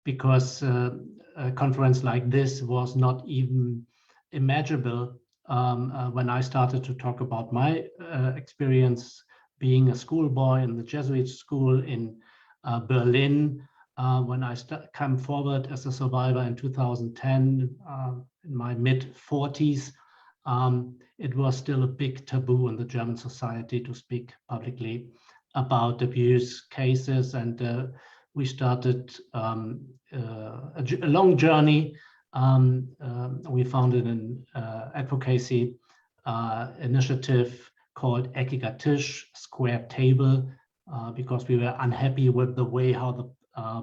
because a conference like this was not even imaginable when I started to talk about my experience being a schoolboy in the Jesuit school in Berlin. When I came forward as a survivor in 2010, in my mid-40s, it was still a big taboo in the German society to speak publicly about abuse cases, and we started a long journey. We founded an advocacy initiative called Eckiger Tisch, Square Table, because we were unhappy with the way how the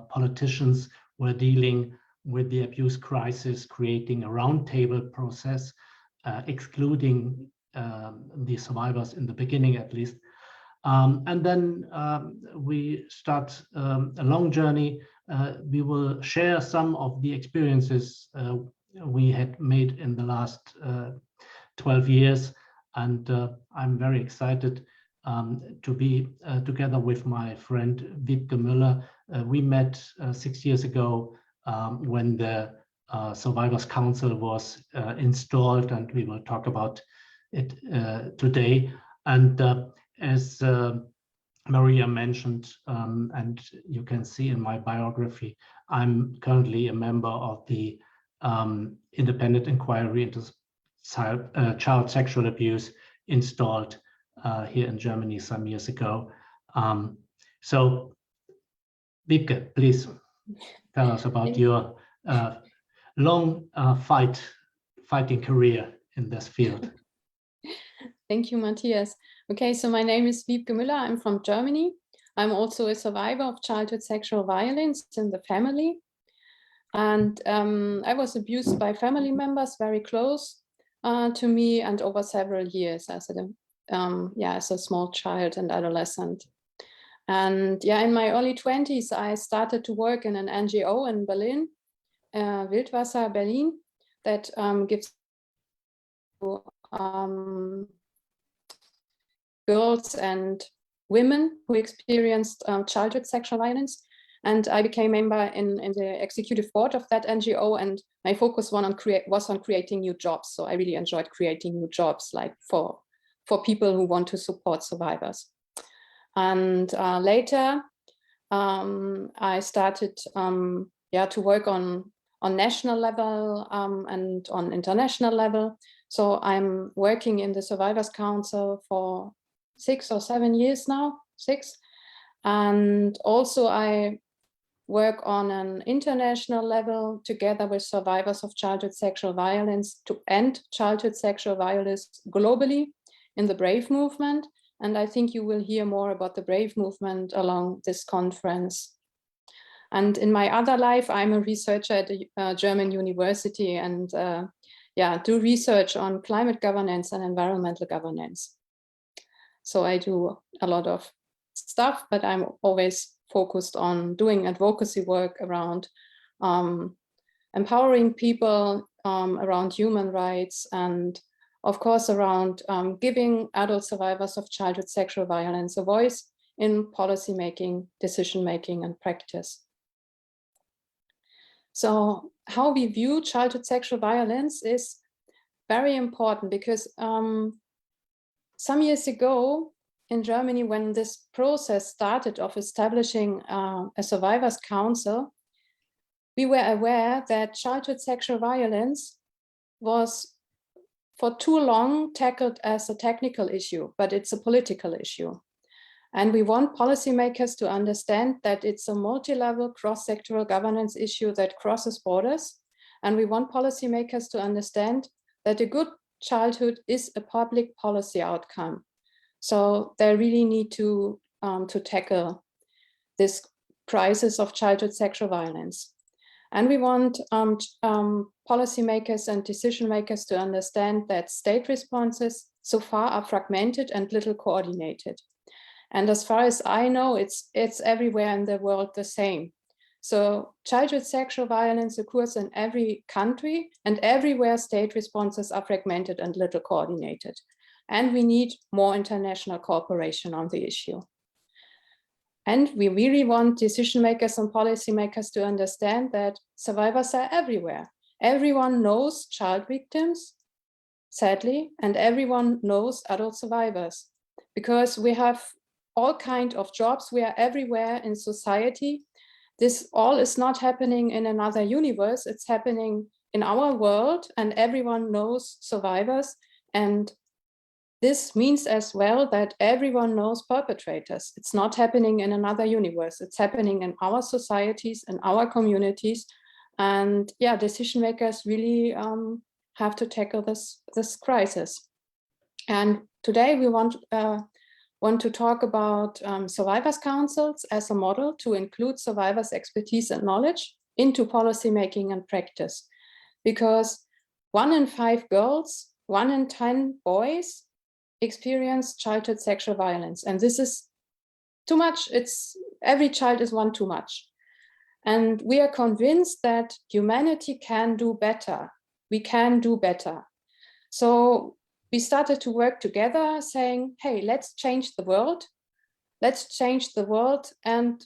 politicians were dealing with the abuse crisis, creating a roundtable process, excluding the survivors in the beginning at least. And then we start a long journey. We will share some of the experiences we had made in the last 12 years. And I'm very excited to be together with my friend Wibke Müller. We met 6 years ago when the Survivors Council was installed, and we will talk about it today. And as Maria mentioned, and you can see in my biography, I'm currently a member of the independent inquiry into child sexual abuse installed here in Germany some years ago. So, Wibke, please tell us about your long fighting career in this field. Thank you, Matthias. Okay, so my name is Wibke Müller. I'm from Germany. I'm also a survivor of childhood sexual violence in the family. And I was abused by family members very close to me, and over several years as a small child and adolescent. And yeah, in my early 20s, I started to work in an NGO in Berlin, Wildwasser Berlin, that gives girls and women who experienced childhood sexual violence. And I became a member in the executive board of that NGO, and my focus was on creating new jobs. So I really enjoyed creating new jobs, like for people who want to support survivors. And later, I started to work on national level and on international level. So I'm working in the Survivors Council for 6 or 7 years now, 6. And also I work on an international level together with survivors of childhood sexual violence to end childhood sexual violence globally in the BRAVE movement. And I think you will hear more about the BRAVE movement along this conference. And in my other life, I'm a researcher at a German university and do research on climate governance and environmental governance. So I do a lot of stuff, but I'm always focused on doing advocacy work around empowering people, around human rights, and of course around giving adult survivors of childhood sexual violence a voice in policy making, decision making, and practice. So how we view childhood sexual violence is very important, because some years ago in Germany, when this process started of establishing a survivors council, we were aware that childhood sexual violence was for too long tackled as a technical issue, but it's a political issue. And we want policymakers to understand that it's a multi-level cross-sectoral governance issue that crosses borders. And we want policymakers to understand that a good childhood is a public policy outcome. So they really need to tackle this crisis of childhood sexual violence. And we want policymakers and decision makers to understand that state responses so far are fragmented and little coordinated. And as far as I know, it's everywhere in the world the same. So childhood sexual violence occurs in every country, and everywhere state responses are fragmented and little coordinated. And we need more international cooperation on the issue. And we really want decision makers and policymakers to understand that survivors are everywhere. Everyone knows child victims, sadly, and everyone knows adult survivors, because we have all kinds of jobs. We are everywhere in society. This all is not happening in another universe. It's happening in our world, and everyone knows survivors. And this means as well that everyone knows perpetrators. It's not happening in another universe. It's happening in our societies, in our communities. And yeah, decision makers really have to tackle this crisis. And today we want to talk about survivors' councils as a model to include survivors' expertise and knowledge into policymaking and practice. Because 1 in 5 girls, 1 in 10 boys experience childhood sexual violence. And this is too much. Every child is one too much. And we are convinced that humanity can do better. We can do better. So we started to work together saying, hey, let's change the world. Let's change the world and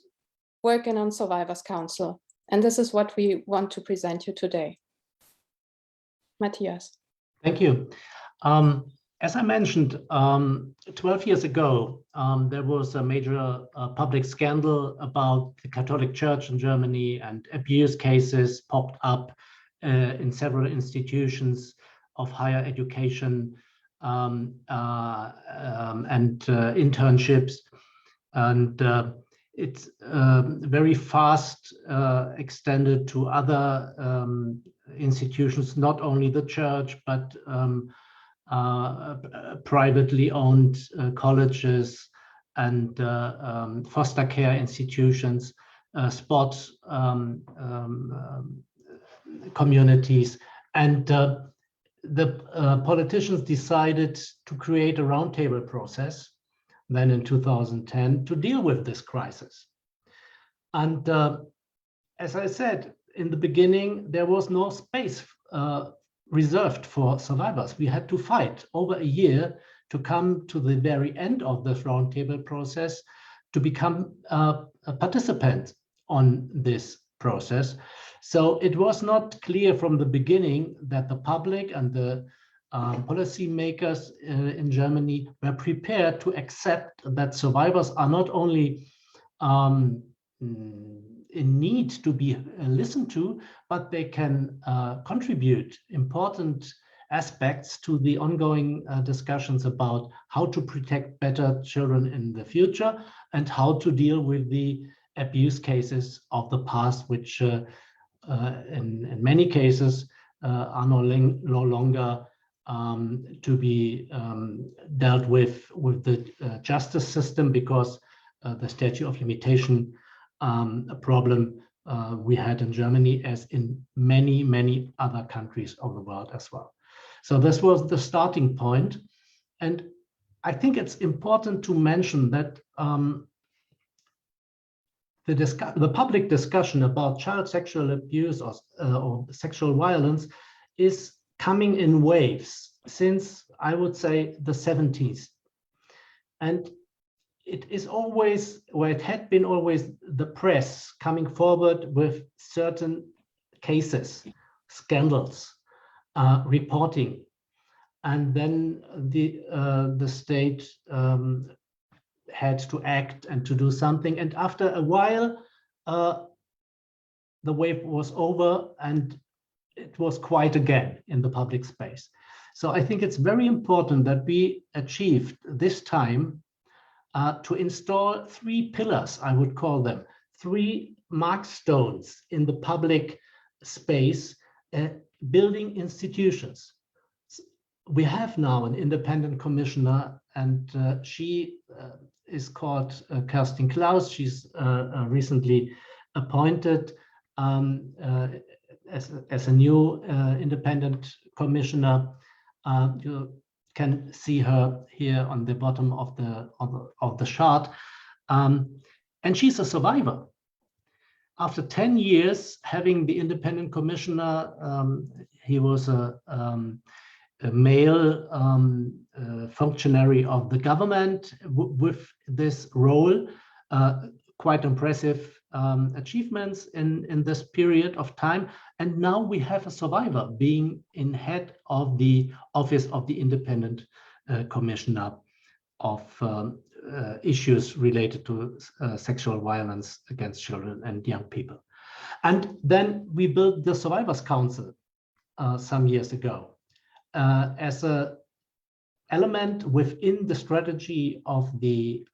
working on Survivors Council. And this is what we want to present you today. Matthias. Thank you. As I mentioned, 12 years ago, there was a major public scandal about the Catholic Church in Germany, and abuse cases popped up in several institutions of higher education and internships. And it's very fast extended to other institutions, not only the church, but privately owned colleges and foster care institutions, sports communities. And the politicians decided to create a roundtable process then in 2010 to deal with this crisis. And as I said, in the beginning, there was no space reserved for survivors. We had to fight over a year to come to the very end of this roundtable process to become a participant on this process. So it was not clear from the beginning that the public and the policymakers in Germany were prepared to accept that survivors are not only in need to be listened to, but they can contribute important aspects to the ongoing discussions about how to protect better children in the future and how to deal with the abuse cases of the past, which in many cases are no longer to be dealt with the justice system, because the statute of limitation problem we had in Germany, as in many, many other countries of the world as well. So this was the starting point. And I think it's important to mention that the public discussion about child sexual abuse or sexual violence is coming in waves since, I would say, the 70s. And it is always, or it had been always, the press coming forward with certain cases, scandals, reporting, and then the state had to act and to do something. And after a while, the wave was over and it was quiet again in the public space. So I think it's very important that we achieved this time to install 3 pillars, I would call them, 3 markstones in the public space, building institutions. We have now an independent commissioner, and she is called Kerstin Klaus. She's recently appointed as a new independent commissioner. You can see her here on the bottom of the chart, and she's a survivor. After 10 years having the independent commissioner, he was a male functionary of the government with this role, quite impressive achievements in this period of time. And now we have a survivor being in head of the Office of the Independent Commissioner of issues related to sexual violence against children and young people. And then we built the Survivors Council some years ago as an element within the strategy of the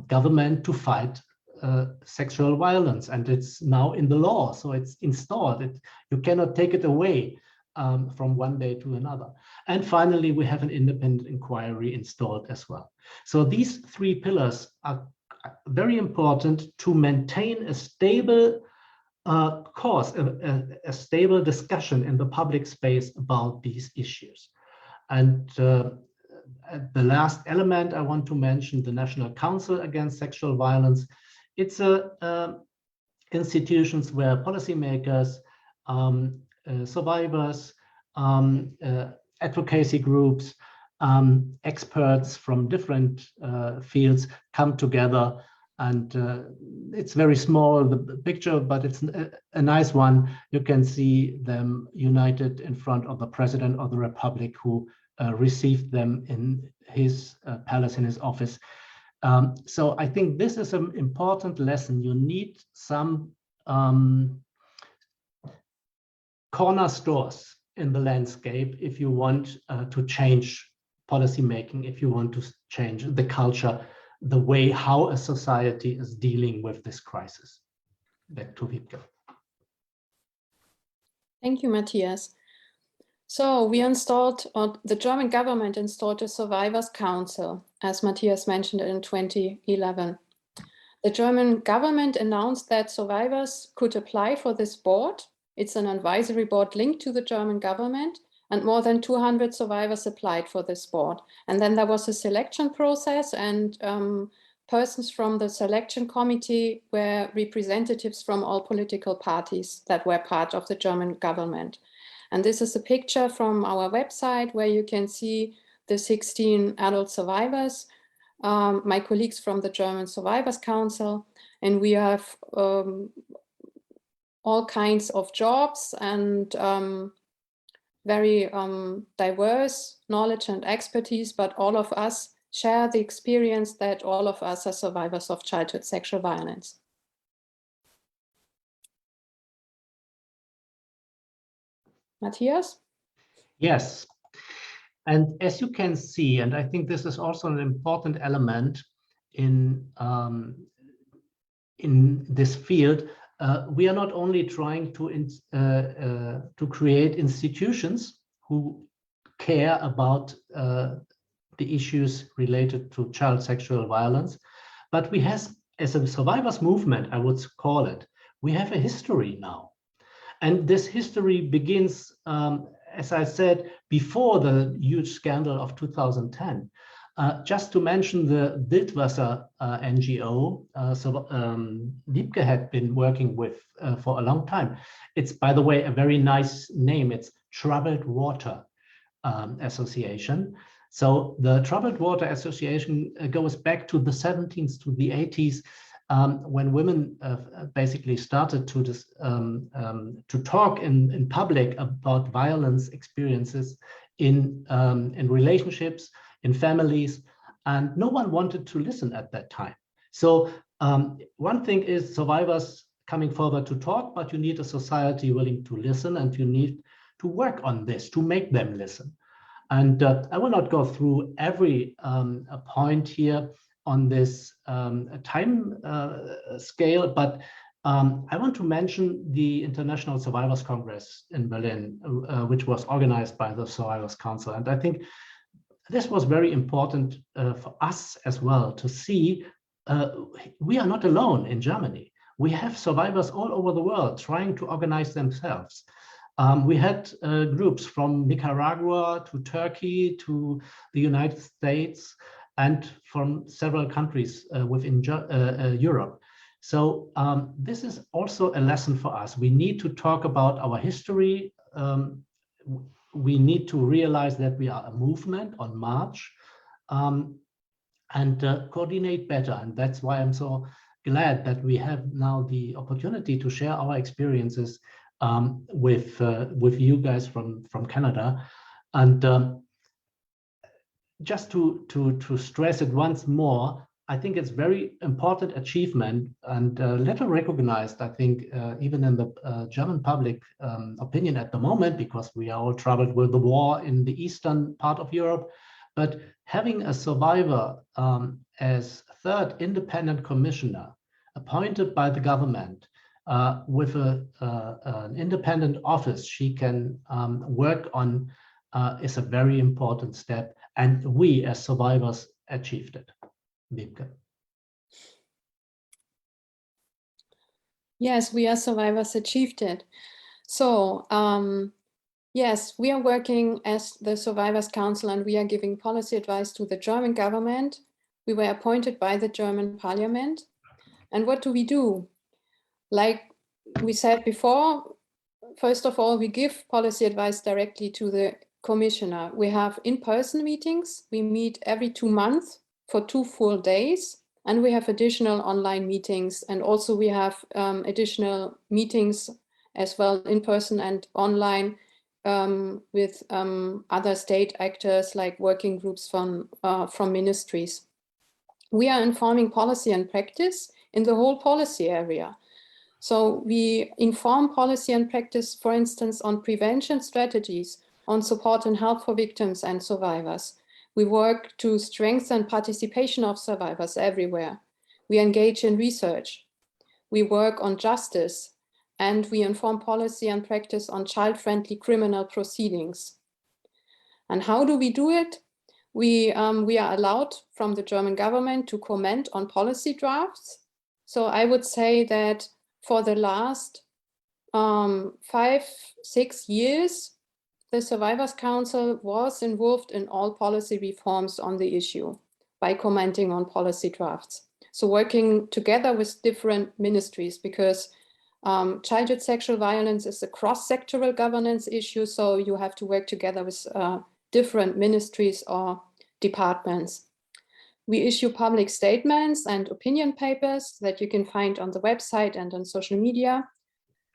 government to fight sexual violence. And it's now in the law, so it's installed. You cannot take it away from one day to another. And finally, we have an independent inquiry installed as well. So these three pillars are very important to maintain a stable course, a stable discussion in the public space about these issues. And the last element I want to mention, the National Council Against Sexual Violence. It's institutions where policymakers, survivors, advocacy groups, experts from different fields come together. And it's very small, the picture, but it's a nice one. You can see them united in front of the President of the Republic, who received them in his palace, in his office. So I think this is an important lesson. You need some corner stores in the landscape if you want to change policy making, if you want to change the culture, the way how a society is dealing with this crisis. Back to Wibke. Thank you, Matthias. So we installed, or the German government installed a Survivors Council, as Matthias mentioned, in 2011. The German government announced that survivors could apply for this board. It's an advisory board linked to the German government, and more than 200 survivors applied for this board. And then there was a selection process, and persons from the selection committee were representatives from all political parties that were part of the German government. And this is a picture from our website where you can see the 16 adult survivors, my colleagues from the German Survivors Council, and we have all kinds of jobs and very diverse knowledge and expertise, but all of us share the experience that all of us are survivors of childhood sexual violence. Matthias? Yes. And as you can see, and I think this is also an important element in this field, we are not only trying to create institutions who care about the issues related to child sexual violence, but we have, as a survivors movement, I would call it, we have a history now. And this history begins, as I said, before the huge scandal of 2010. Just to mention the Wildwasser NGO, Wibke had been working with for a long time. It's, by the way, a very nice name. It's Troubled Water Association. So the Troubled Water Association goes back to the 70s, to the 80s, when women basically started to talk in public about violence experiences in relationships, in families, and no one wanted to listen at that time. So one thing is survivors coming forward to talk, but you need a society willing to listen, and you need to work on this to make them listen. And I will not go through every point here on this time scale, but I want to mention the International Survivors Congress in Berlin, which was organized by the Survivors Council. And I think this was very important for us as well to see we are not alone in Germany. We have survivors all over the world trying to organize themselves. We had groups from Nicaragua to Turkey to the United States and from several countries within Europe. So this is also a lesson for us. We need to talk about our history. We need to realize that we are a movement on march and coordinate better. And that's why I'm so glad that we have now the opportunity to share our experiences with you guys from Canada. And just to stress it once more, I think it's very important achievement and little recognized, I think, even in the German public opinion at the moment, because we are all troubled with the war in the eastern part of Europe. But having a survivor as third independent commissioner appointed by the government with an independent office she can work on is a very important step. And we as survivors achieved it. Wibke. Yes, we as survivors achieved it. So yes, we are working as the Survivors Council, and we are giving policy advice to the German government. We were appointed by the German parliament. And what do? Like we said before, first of all, we give policy advice directly to the commissioner. We have in-person meetings. We meet every 2 months for 2 full days. And we have additional online meetings. And also we have additional meetings as well, in person and online, with other state actors, like working groups from ministries. We are informing policy and practice in the whole policy area. So we inform policy and practice, for instance, on prevention strategies, on support and help for victims and survivors. We work to strengthen participation of survivors everywhere. We engage in research. We work on justice, and we inform policy and practice on child-friendly criminal proceedings. And how do we do it? We are allowed from the German government to comment on policy drafts. So I would say that for the last 5-6 years, the Survivors Council was involved in all policy reforms on the issue by commenting on policy drafts. So working together with different ministries, because childhood sexual violence is a cross-sectoral governance issue, so you have to work together with different ministries or departments. We issue public statements and opinion papers that you can find on the website and on social media.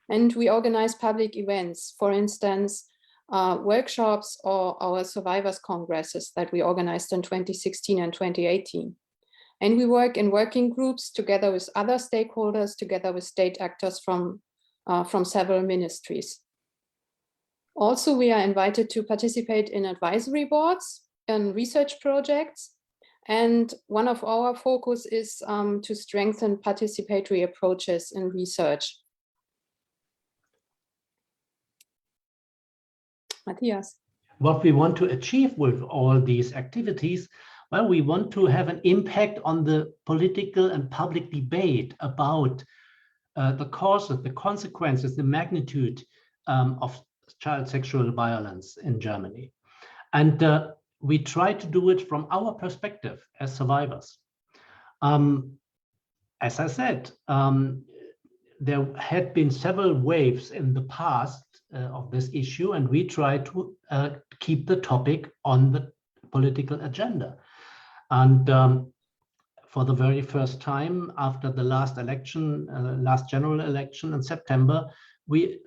And we organize public events, for instance, workshops or our survivors congresses that we organized in 2016 and 2018. And we work in working groups together with other stakeholders, together with state actors from several ministries. Also, we are invited to participate in advisory boards and research projects. And one of our focus is to strengthen participatory approaches in research. Matthias. What we want to achieve with all these activities, well, we want to have an impact on the political and public debate about the causes, the consequences, the magnitude of child sexual violence in Germany. And we try to do it from our perspective as survivors. As I said, there had been several waves in the past of this issue, and we try to keep the topic on the political agenda. And for the very first time after the last election, last general election in September, we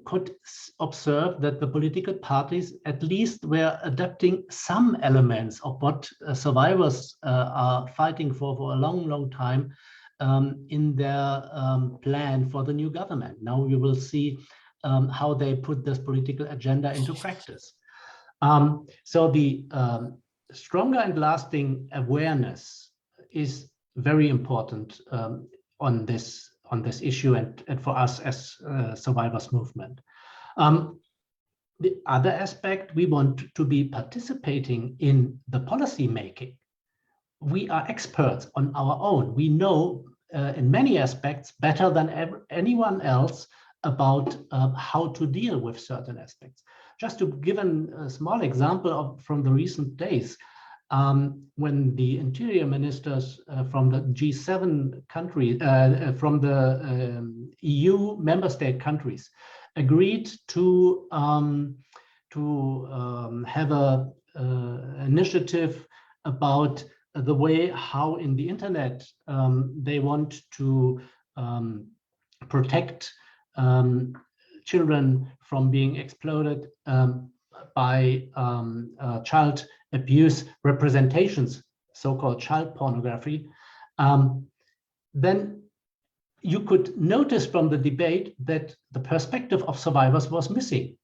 could observe that the political parties at least were adapting some elements of what survivors are fighting for a long, long time in their plan for the new government. Now we will see how they put this political agenda into practice. So the stronger and lasting awareness is very important on this issue and for us as survivors movement. The other aspect, we want to be participating in the policy making. We are experts on our own. We know in many aspects better than anyone else about how to deal with certain aspects. Just to give a small example from the recent days, when the interior ministers from the G7 countries, from the EU member state countries, agreed to have an initiative about the way how in the internet they want to protect children from being exploited by child abuse representations, so-called child pornography, then you could notice from the debate that the perspective of survivors was missing.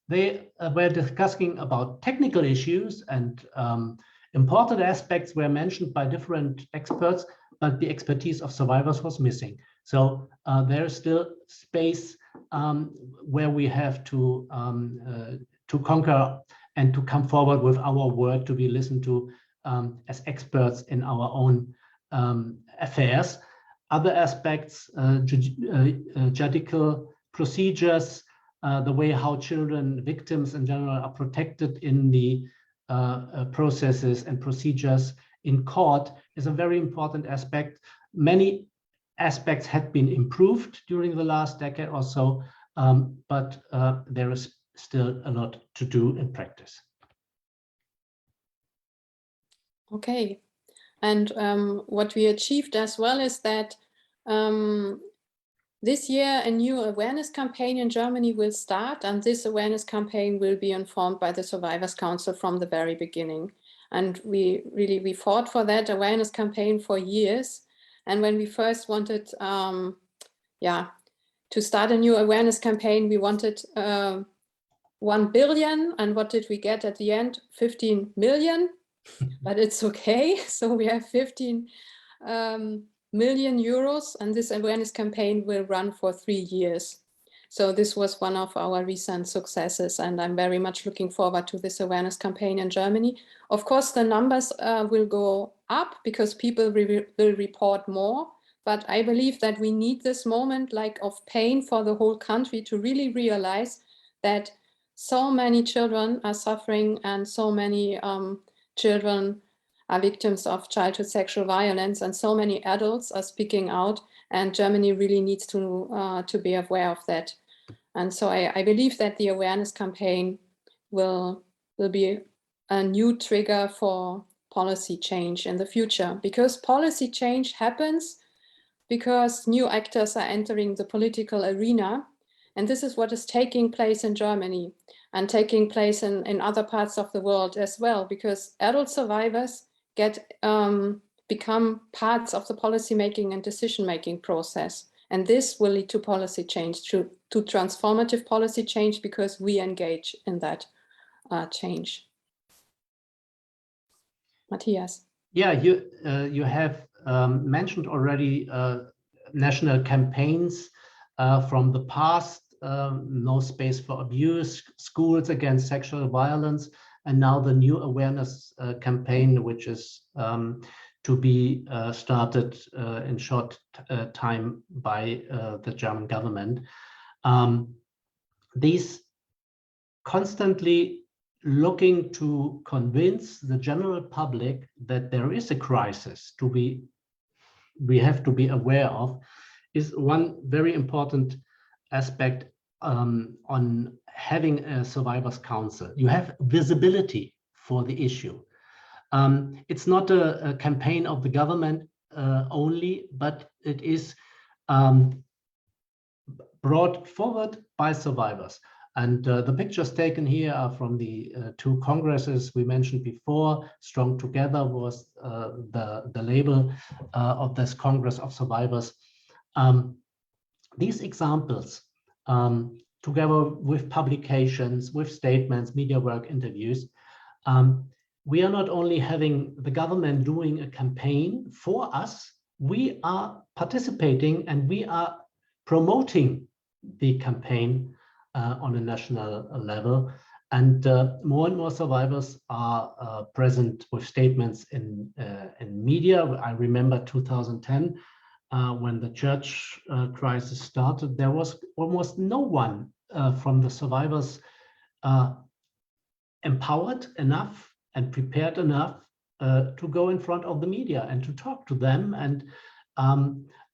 They were discussing about technical issues, and important aspects were mentioned by different experts, but the expertise of survivors was missing. So there is still space where we have to conquer and to come forward with our word to be listened to as experts in our own affairs. Other aspects, judicial procedures, the way how children, victims in general, are protected in the processes and procedures in court is a very important aspect. Many aspects had been improved during the last decade or so, but there is still a lot to do in practice. Okay, and what we achieved as well is that this year a new awareness campaign in Germany will start, and this awareness campaign will be informed by the Survivors Council from the very beginning. And we fought for that awareness campaign for years. And when we first wanted to start a new awareness campaign, we wanted 1 billion. And what did we get at the end? 15 million, but it's okay. So we have 15 million euros, and this awareness campaign will run for 3 years. So this was one of our recent successes, and I'm very much looking forward to this awareness campaign in Germany. Of course, the numbers will go up because people will report more, but I believe that we need this moment of pain for the whole country to really realize that so many children are suffering and so many children are victims of childhood sexual violence, and so many adults are speaking out, and Germany really needs to be aware of that. And so I believe that the awareness campaign will be a new trigger for policy change in the future, because policy change happens because new actors are entering the political arena. And this is what is taking place in Germany and taking place in other parts of the world as well, because adult survivors become parts of the policy-making and decision-making process. And this will lead to policy change, to transformative policy change, because we engage in that change. Matthias. Yeah, you have mentioned already national campaigns from the past, No Space for Abuse, Schools Against Sexual Violence, and now the new awareness campaign, which is to be started in short time by the German government. These constantly looking to convince the general public that there is a crisis we have to be aware of, is one very important aspect on having a survivors council. You have visibility for the issue. It's not a campaign of the government only, but it is brought forward by survivors. And the pictures taken here are from the 2 congresses we mentioned before. Strong Together was the label of this Congress of Survivors. These examples, together with publications, with statements, media work, interviews, we are not only having the government doing a campaign for us, we are participating and we are promoting the campaign on a national level. And more and more survivors are present with statements in media. I remember 2010, when the church crisis started, there was almost no one from the survivors empowered enough and prepared enough to go in front of the media and to talk to them. And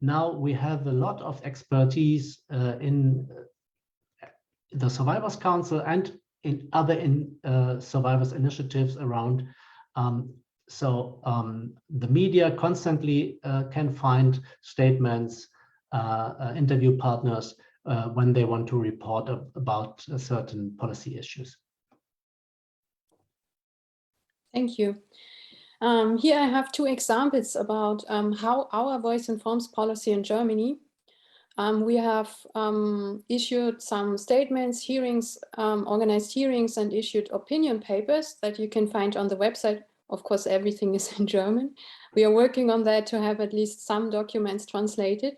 now we have a lot of expertise in the Survivors Council and in other survivors initiatives around So the media constantly can find statements, interview partners when they want to report about certain policy issues. Thank you. Here I have two examples about how our voice informs policy in Germany. We have issued some statements, hearings, organized hearings, and issued opinion papers that you can find on the website. Of course, everything is in German. We are working on that to have at least some documents translated.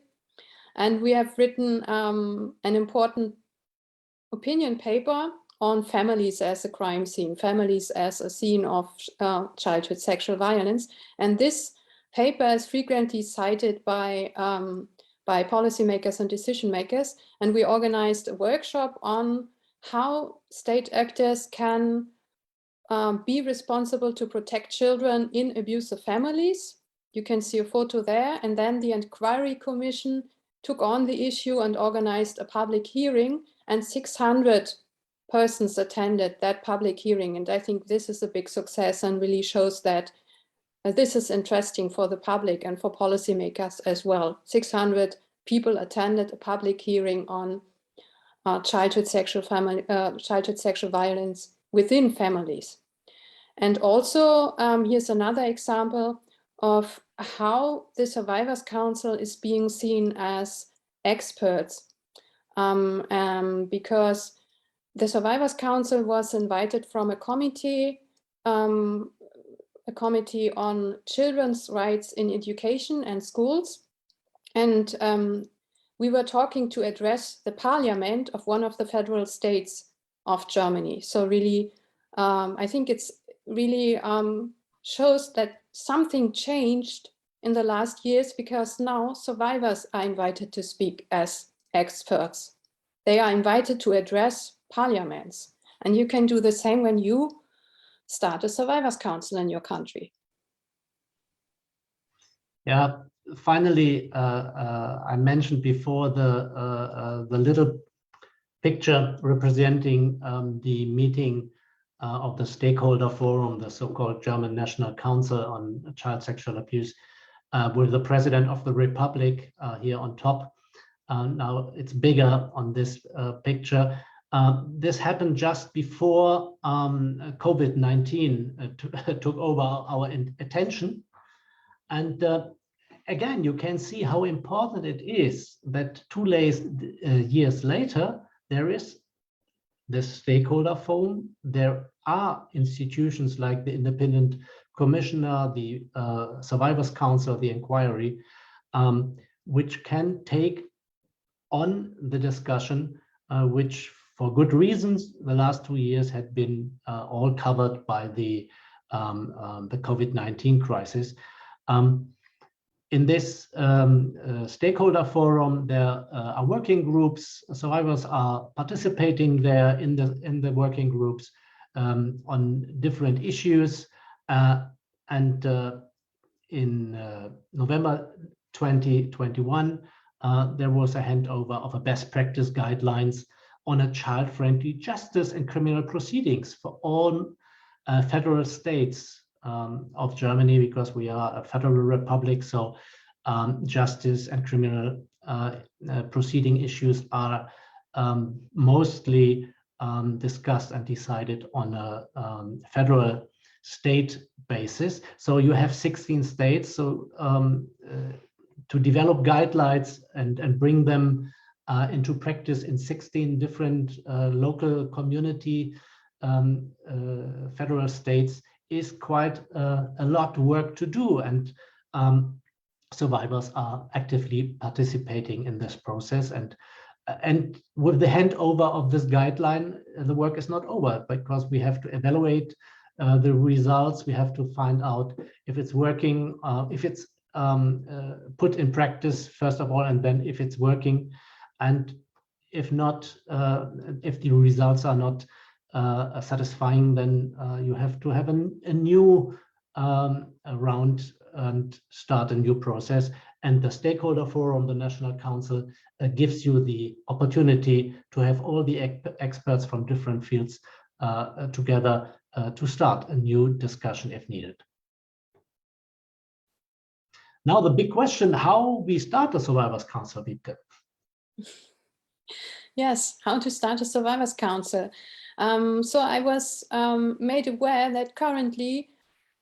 And we have written an important opinion paper on families as a crime scene, families as a scene of childhood sexual violence. And this paper is frequently cited by policymakers and decision makers. And we organized a workshop on how state actors can be responsible to protect children in abusive families. You can see a photo there. And then the Inquiry Commission took on the issue and organized a public hearing, and 600 persons attended that public hearing. And I think this is a big success and really shows that this is interesting for the public and for policymakers as well. 600 people attended a public hearing on childhood sexual violence within families. And also, here's another example of how the Survivors Council is being seen as experts, because the Survivors Council was invited from a committee on children's rights in education and schools. And we were talking to address the parliament of one of the federal states of Germany. So really, I think it's really shows that something changed in the last years, because now survivors are invited to speak as experts. They are invited to address parliaments. And you can do the same when you start a Survivors Council in your country. Yeah, finally, I mentioned before the little picture representing the meeting of the stakeholder forum, the so-called German National Council on Child Sexual Abuse, with the President of the Republic here on top. Now it's bigger on this picture. This happened just before COVID-19 took over our attention. And again, you can see how important it is that 2 years later, there is this stakeholder forum. There are institutions like the Independent Commissioner, the Survivors Council, the Inquiry, which can take on the discussion, which for good reasons, the last 2 years had been all covered by the COVID-19 crisis. In this stakeholder forum, there are working groups. Survivors are participating there in the working groups on different issues. And in November 2021, there was a handover of a best practice guidelines on a child-friendly justice and criminal proceedings for all federal states of Germany, because we are a federal republic. So justice and criminal proceeding issues are mostly discussed and decided on a federal state basis. So you have 16 states. So to develop guidelines and bring them into practice in 16 different local community federal states is quite a lot of work to do, and survivors are actively participating in this process. And with the handover of this guideline, the work is not over, because we have to evaluate the results. We have to find out if it's working, if it's put in practice first of all, and then if it's working, and if not, if the results are not satisfying, then you have to have a new round and start a new process. And the stakeholder forum, the National Council, gives you the opportunity to have all the experts from different fields together to start a new discussion if needed. Now the big question, how we start a Survivors Council, Wibke? Yes, how to start a Survivors Council. So I was made aware that currently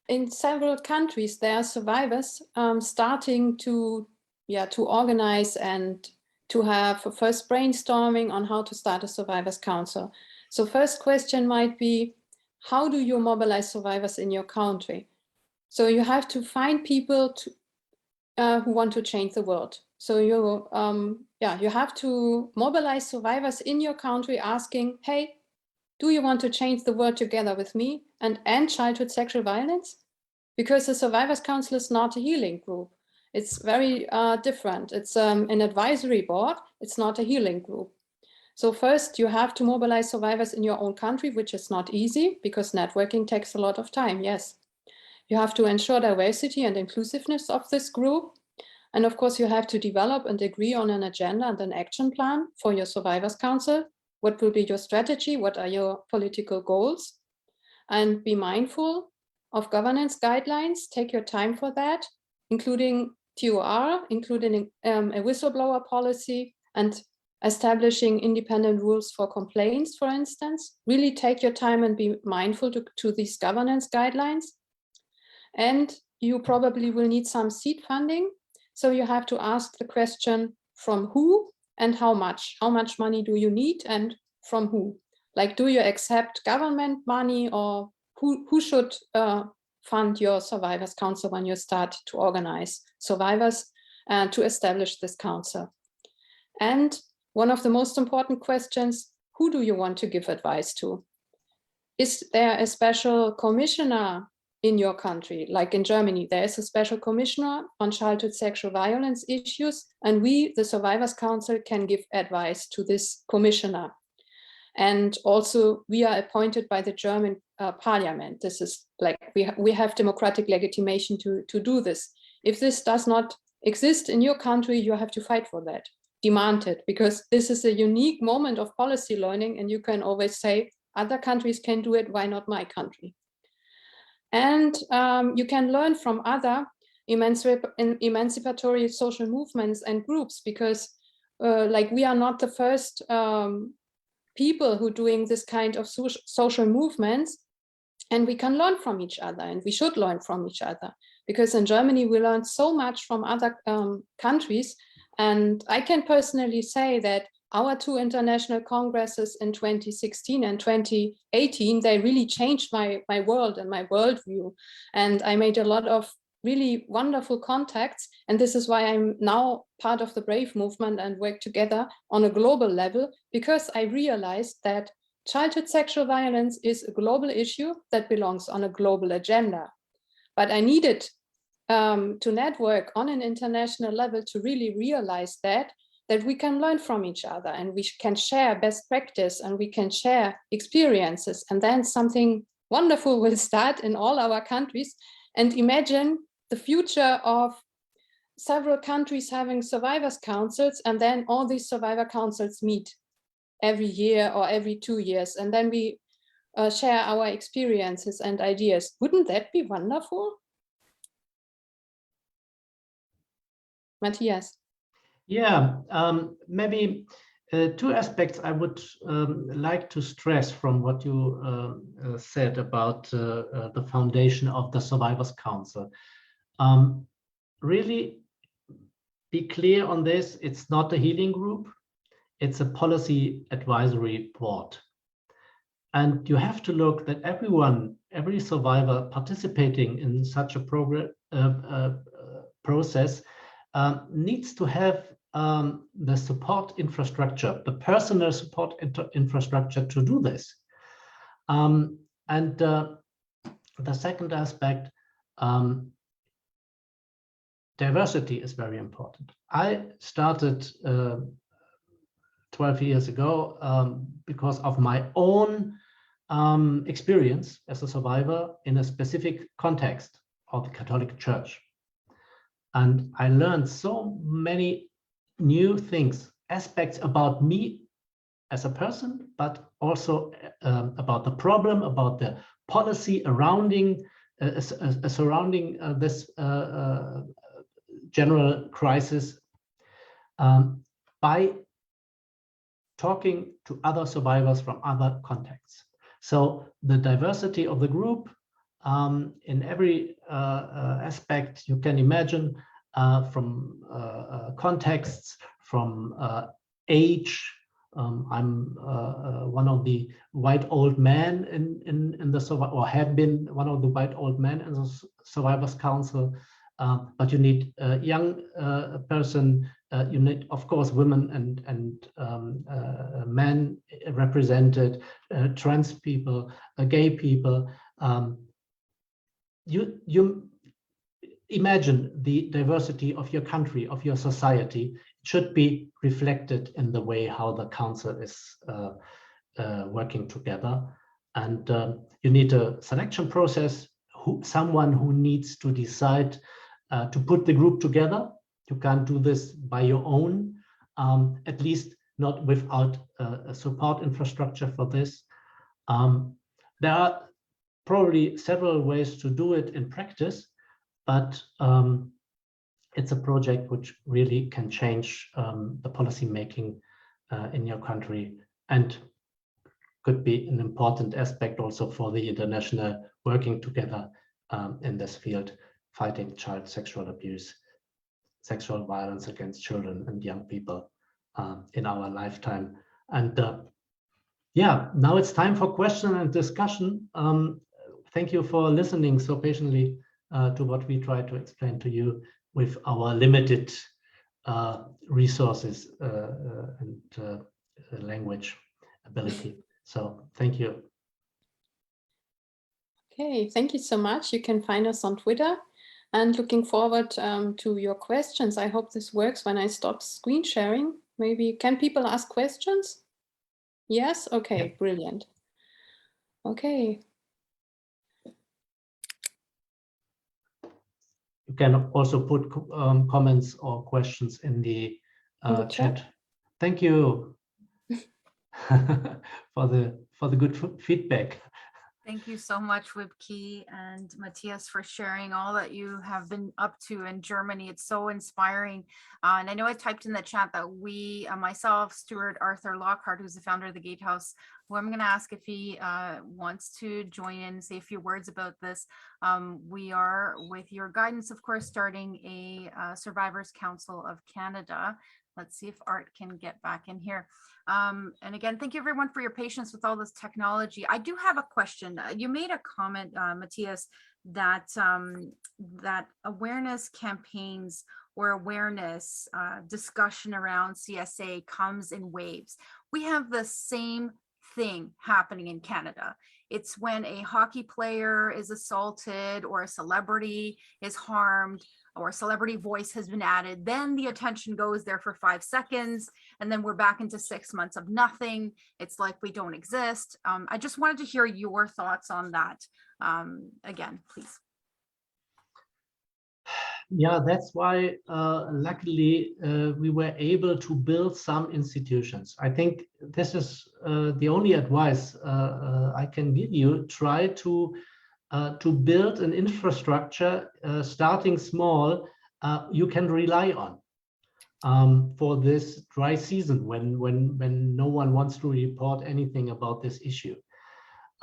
in several countries there are survivors starting to organize and to have a first brainstorming on how to start a Survivors Council. So first question might be, how do you mobilize survivors in your country? So you have to find people who want to change the world. So you have to mobilize survivors in your country asking, hey, do you want to change the world together with me and end childhood sexual violence? Because the Survivors Council is not a healing group. It's very different. It's an advisory board. It's not a healing group. So first you have to mobilize survivors in your own country, which is not easy because networking takes a lot of time, yes. You have to ensure diversity and inclusiveness of this group. And of course, you have to develop and agree on an agenda and an action plan for your Survivors Council. What will be your strategy? What are your political goals? And be mindful of governance guidelines. Take your time for that, including TOR, including a whistleblower policy, and establishing independent rules for complaints, for instance. Really take your time and be mindful to these governance guidelines. And you probably will need some seed funding. So you have to ask the question, from who and how much? How much money do you need and from who? Like, do you accept government money, or who should fund your Survivors Council when you start to organize survivors and to establish this council? And one of the most important questions, who do you want to give advice to? Is there a special commissioner in your country? Like in Germany, there is a special commissioner on childhood sexual violence issues, and we, the Survivors Council, can give advice to this commissioner. And also we are appointed by the German parliament. This is like, we have democratic legitimation to do this. If this does not exist in your country, you have to fight for that, demand it, because this is a unique moment of policy learning, and you can always say, other countries can do it, why not my country? And you can learn from other emancipatory social movements and groups, because like, we are not the first people who doing this kind of social movements, and we can learn from each other, and we should learn from each other, because in Germany we learned so much from other countries. And I can personally say that our two international congresses in 2016 and 2018, they really changed my world and my worldview. And I made a lot of really wonderful contacts. And this is why I'm now part of the Brave movement and work together on a global level, because I realized that childhood sexual violence is a global issue that belongs on a global agenda. But I needed to network on an international level to really realize that we can learn from each other, and we can share best practice, and we can share experiences, and then something wonderful will start in all our countries. And imagine the future of several countries having survivors councils, and then all these survivor councils meet every year or every 2 years, and then we share our experiences and ideas. Wouldn't that be wonderful? Matthias. Yeah, maybe two aspects I would like to stress from what you said about the foundation of the Survivors Council. Really be clear on this. It's not a healing group. It's a policy advisory board. And you have to look that every survivor participating in such a process needs to have the support infrastructure, the personal support infrastructure to do this. And the second aspect, diversity is very important. I started 12 years ago because of my own experience as a survivor in a specific context of the Catholic Church. And I learned so many new things, aspects about me as a person, but also about the problem, about the policy surrounding this general crisis by talking to other survivors from other contexts. So the diversity of the group in every aspect you can imagine, from contexts, from age. I'm one of the white old men in the survivor, or had been one of the white old men in the Survivors Council. But you need a young person. You need, of course, women and men represented, trans people, gay people. You imagine the diversity of your country, of your society. It should be reflected in the way how the council is working together. And you need a selection process, someone who needs to decide to put the group together. You can't do this by your own, at least not without a support infrastructure for this. There are probably several ways to do it in practice, but it's a project which really can change the policy making in your country, and could be an important aspect also for the international working together in this field, fighting child sexual abuse, sexual violence against children and young people in our lifetime. And yeah, now it's time for question and discussion. Thank you for listening so patiently to what we try to explain to you with our limited resources and language ability. So thank you. Okay, thank you so much. You can find us on Twitter, and looking forward to your questions. I hope this works when I stop screen sharing. Maybe, can people ask questions? Yes? Okay, yeah. Brilliant. Okay. You can also put comments or questions in the chat. Thank you for the good feedback. Thank you so much, Wibke and Matthias, for sharing all that you have been up to in Germany. It's so inspiring. And I know I typed in the chat that we, myself, Stuart Arthur Lockhart, who's the founder of the Gatehouse, who I'm going to ask if he wants to join in and say a few words about this. We are, with your guidance, of course, starting a Survivors Council of Canada. Let's see if Art can get back in here. And again, thank you everyone for your patience with all this technology. I do have a question. You made a comment, Matthias, that that awareness campaigns or awareness discussion around CSA comes in waves. We have the same thing happening in Canada. It's when a hockey player is assaulted or a celebrity is harmed or a celebrity voice has been added, then the attention goes there for 5 seconds, and then we're back into 6 months of nothing. It's like we don't exist. I just wanted to hear your thoughts on that. Again, please. Yeah, that's why luckily we were able to build some institutions. I think this is the only advice I can give you. Try to build an infrastructure, starting small, you can rely on for this dry season when no one wants to report anything about this issue.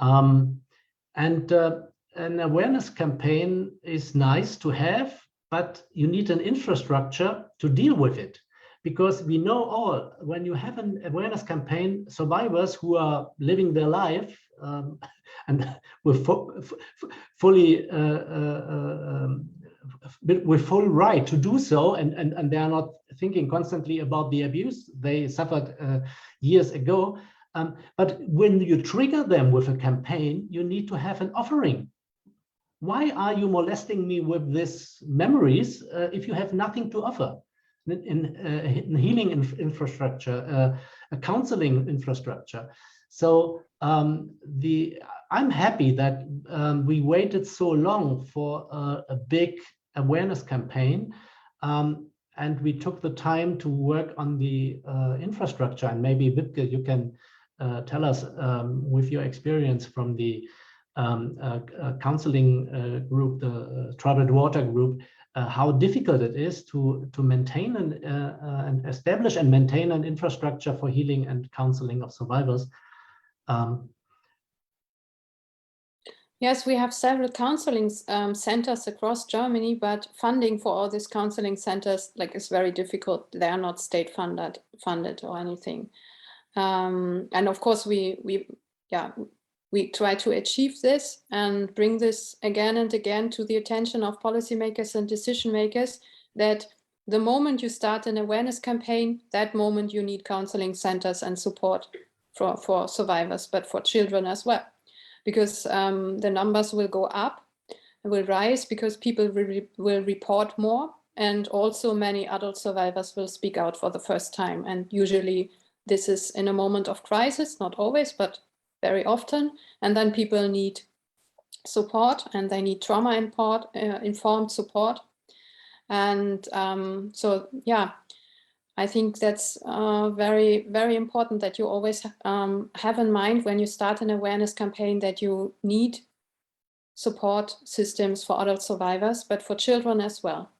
And an awareness campaign is nice to have, but you need an infrastructure to deal with it. Because we know all, when you have an awareness campaign, survivors who are living their life and with full right to do so, and they are not thinking constantly about the abuse they suffered years ago. But when you trigger them with a campaign, you need to have an offering. Why are you molesting me with these memories if you have nothing to offer? In healing infrastructure, a counseling infrastructure. So I'm happy that we waited so long for a big awareness campaign, and we took the time to work on the infrastructure. And maybe Wibke, you can tell us with your experience from the counseling group, the Troubled Water group, how difficult it is to maintain and establish and maintain an infrastructure for healing and counseling of survivors. Yes, we have several counseling centers across Germany, but funding for all these counseling centers is very difficult. They are not state funded or anything. And of course, we try to achieve this and bring this again and again to the attention of policymakers and decision makers, that the moment you start an awareness campaign, that moment you need counseling centers and support for survivors, but for children as well. Because the numbers will go up, will rise, because people will report more, and also many adult survivors will speak out for the first time. And usually this is in a moment of crisis, not always, but very often. And then people need support, and they need trauma-informed support. And so, yeah, I think that's very, very important, that you always have in mind when you start an awareness campaign that you need support systems for adult survivors, but for children as well.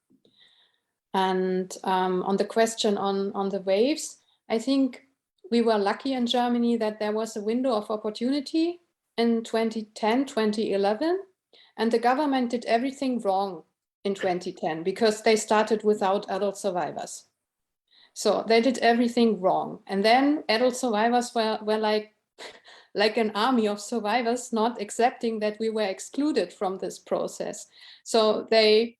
And on the question on the waves, I think we were lucky in Germany that there was a window of opportunity in 2010, 2011, and the government did everything wrong in 2010 because they started without adult survivors. So they did everything wrong. And then adult survivors were like an army of survivors, not accepting that we were excluded from this process. So they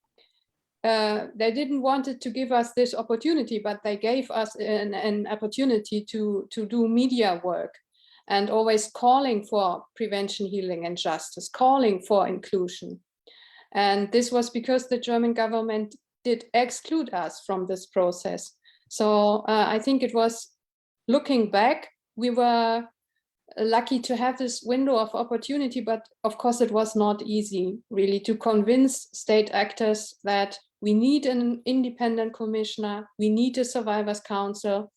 didn't want to give us this opportunity, but they gave us an opportunity to do media work, and always calling for prevention, healing, and justice, calling for inclusion. And this was because the German government did exclude us from this process. So I think it was, looking back, we were lucky to have this window of opportunity, but of course it was not easy really to convince state actors that we need an independent commissioner, we need a survivors council,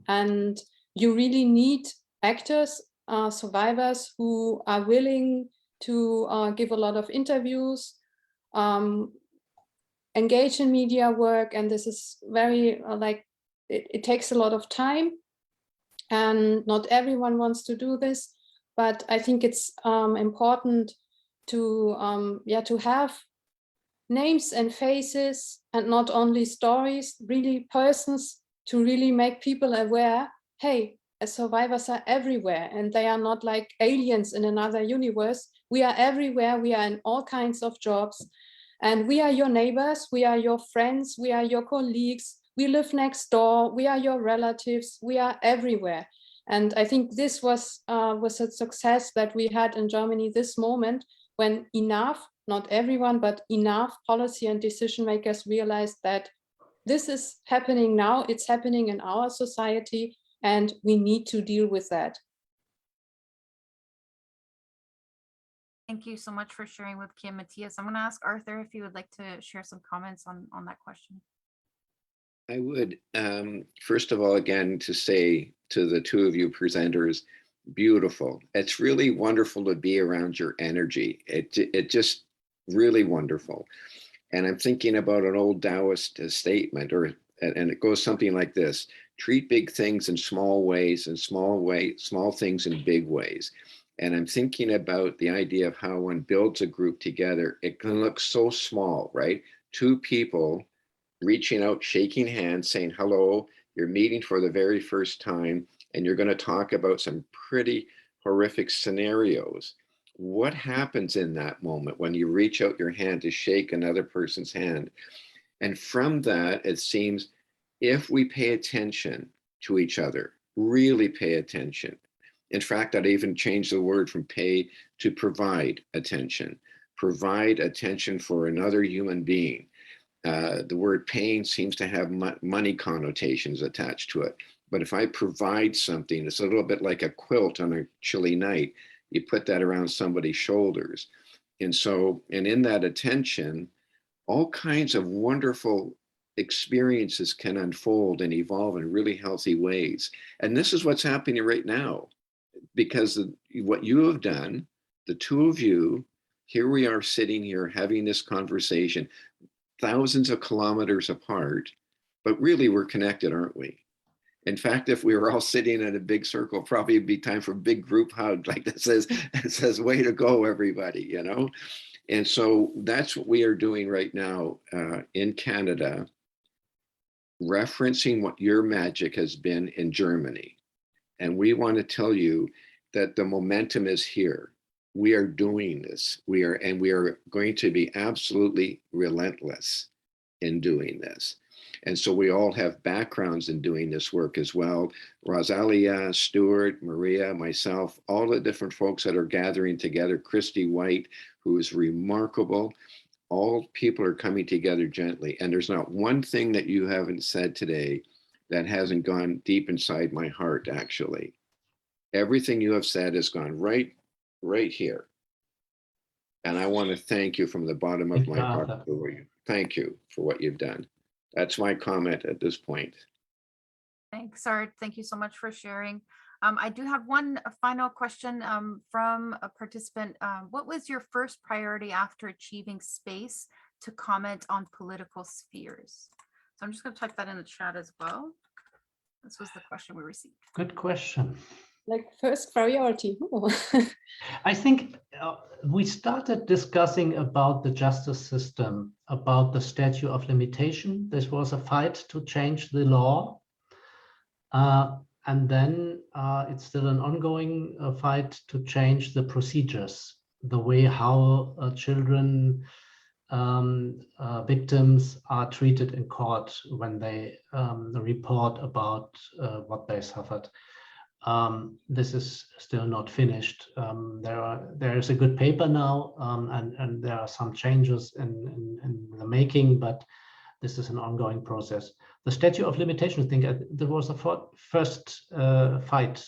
and you really need actors, survivors who are willing to give a lot of interviews, engage in media work. And this is very it takes a lot of time, and not everyone wants to do this, but I think it's important to have names and faces, and not only stories, really persons, to really make people aware, hey, survivors are everywhere, and they are not like aliens in another universe. We are everywhere, we are in all kinds of jobs, and we are your neighbors, we are your friends, we are your colleagues, we live next door, we are your relatives, we are everywhere. And I think this was a success that we had in Germany, this moment, when enough, not everyone, but enough policy and decision makers realized that this is happening now, it's happening in our society, and we need to deal with that. Thank you so much for sharing with Wibke and Matthias. I'm going to ask Arthur if you would like to share some comments on that question. I would, first of all, again, to say to the two of you presenters, beautiful. It's really wonderful to be around your energy. It just really wonderful. And I'm thinking about an old Taoist statement, and it goes something like this: treat big things in small ways, and small things in big ways. And I'm thinking about the idea of how one builds a group together. It can look so small, right? Two people reaching out, shaking hands, saying, hello, you're meeting for the very first time, and you're going to talk about some pretty horrific scenarios. What happens in that moment when you reach out your hand to shake another person's hand? And from that, it seems, if we pay attention to each other, really pay attention. In fact, I'd even change the word from pay to provide attention. Provide attention for another human being. The word pain seems to have money connotations attached to it. But if I provide something, it's a little bit like a quilt on a chilly night. You put that around somebody's shoulders. And in that attention, all kinds of wonderful experiences can unfold and evolve in really healthy ways. And this is what's happening right now, because of what you have done, the two of you, here we are sitting here having this conversation. thousands of kilometers apart, but really we're connected, aren't we? In fact, if we were all sitting in a big circle, probably it'd be time for a big group hug, like that says, way to go, everybody, you know? And so that's what we are doing right now in Canada, referencing what your magic has been in Germany. And we want to tell you that the momentum is here. We are doing this. We are going to be absolutely relentless in doing this. And so we all have backgrounds in doing this work as well. Rosalia, Stuart, Maria, myself, all the different folks that are gathering together, Christy White, who is remarkable. All people are coming together gently. And there's not one thing that you haven't said today that hasn't gone deep inside my heart, actually. Everything you have said has gone right here. And I want to thank you from the bottom of my heart for you. Thank you for what you've done. That's my comment at this point. Thanks, Art. Thank you so much for sharing. I do have one final question from a participant. What was your first priority after achieving space to comment on political spheres? So I'm just going to type that in the chat as well. This was the question we received. Good question. Like first priority. I think we started discussing about the justice system, about the statute of limitation. This was a fight to change the law. And then it's still an ongoing fight to change the procedures, the way how children, victims are treated in court when they report about what they suffered. This is still not finished. There is a good paper now, and there are some changes in the making, but this is an ongoing process. The statute of limitation, I think there was a first fight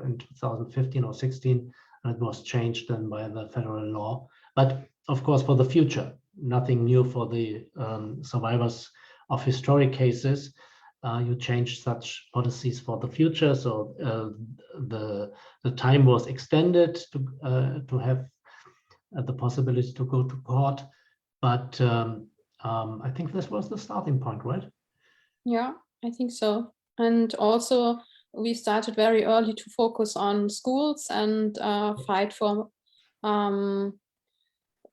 in 2015 or 16, and it was changed then by the federal law. But of course, for the future, nothing new for the survivors of historic cases. You change such policies for the future, so the time was extended to have the possibility to go to court. But I think this was the starting point, right? Yeah, I think so. And also, we started very early to focus on schools and fight for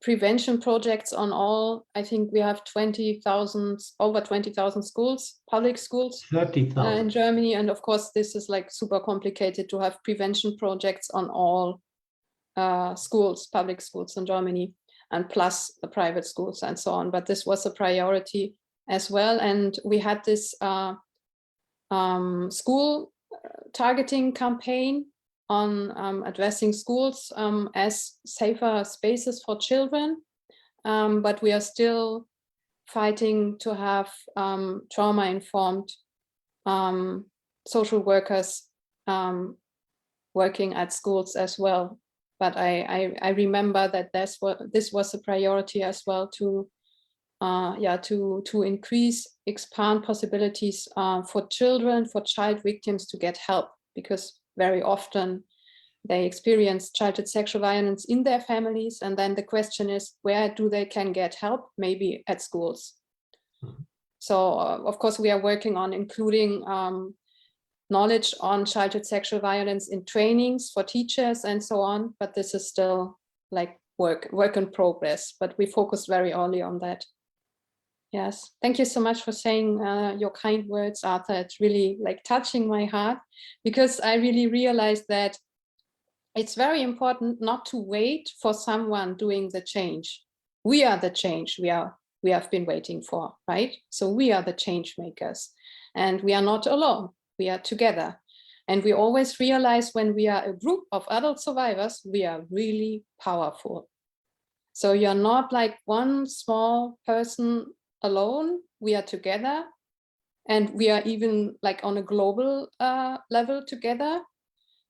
prevention projects on all. I think we have over 20,000 schools, public schools 30,000 in Germany. And of course, this is like super complicated to have prevention projects on all schools, public schools in Germany, and plus the private schools and so on. But this was a priority as well. And we had this school targeting campaign on addressing schools as safer spaces for children. But we are still fighting to have trauma-informed social workers working at schools as well. But I remember that this was a priority as well to expand possibilities for children, for child victims to get help, because very often they experience childhood sexual violence in their families, and then the question is, where do they can get help? Maybe at schools. Mm-hmm. So of course we are working on including knowledge on childhood sexual violence in trainings for teachers and so on, but this is still like work in progress, but we focused very early on that. Yes, thank you so much for saying your kind words, Arthur. It's really like touching my heart, because I really realized that it's very important not to wait for someone doing the change. We are the change we have been waiting for, right? So we are the change makers, and we are not alone. We are together. And we always realize when we are a group of adult survivors, we are really powerful. So you're not like one small person alone, we are together, and we are even like on a global level together.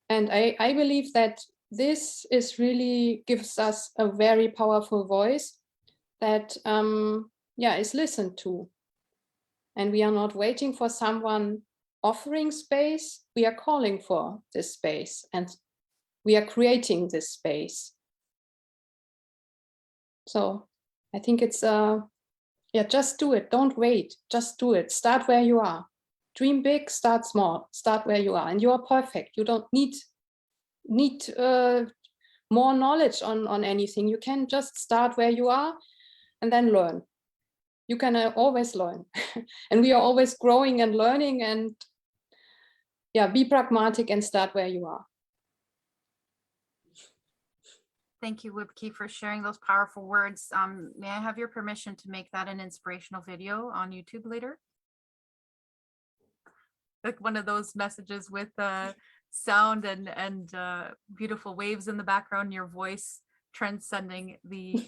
And I believe that this is really gives us a very powerful voice that is listened to. And we are not waiting for someone offering space, we are calling for this space, and we are creating this space. So I think it's Yeah, just do it. Don't wait. Just do it. Start where you are. Dream big, start small. Start where you are, and you are perfect. You don't need more knowledge on anything. You can just start where you are and then learn. You can always learn. And we are always growing and learning, and yeah, be pragmatic and start where you are. Thank you, Wibke, for sharing those powerful words. May I have your permission to make that an inspirational video on YouTube later? Like one of those messages with sound and beautiful waves in the background, your voice transcending the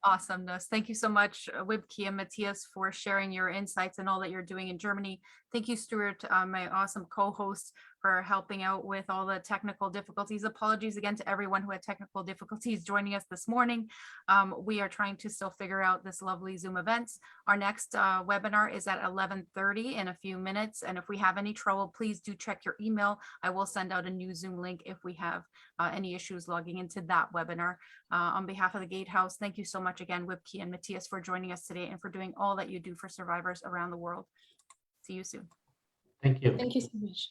awesomeness. Thank you so much, Wibke and Matthias, for sharing your insights and all that you're doing in Germany. Thank you, Stuart, my awesome co-host, for helping out with all the technical difficulties. Apologies again to everyone who had technical difficulties joining us this morning. We are trying to still figure out this lovely Zoom events. Our next webinar is at 11:30 in a few minutes. And if we have any trouble, please do check your email. I will send out a new Zoom link if we have any issues logging into that webinar. On behalf of the Gatehouse, thank you so much again, Wibke and Matthias, for joining us today and for doing all that you do for survivors around the world. See you soon. Thank you. Thank you so much.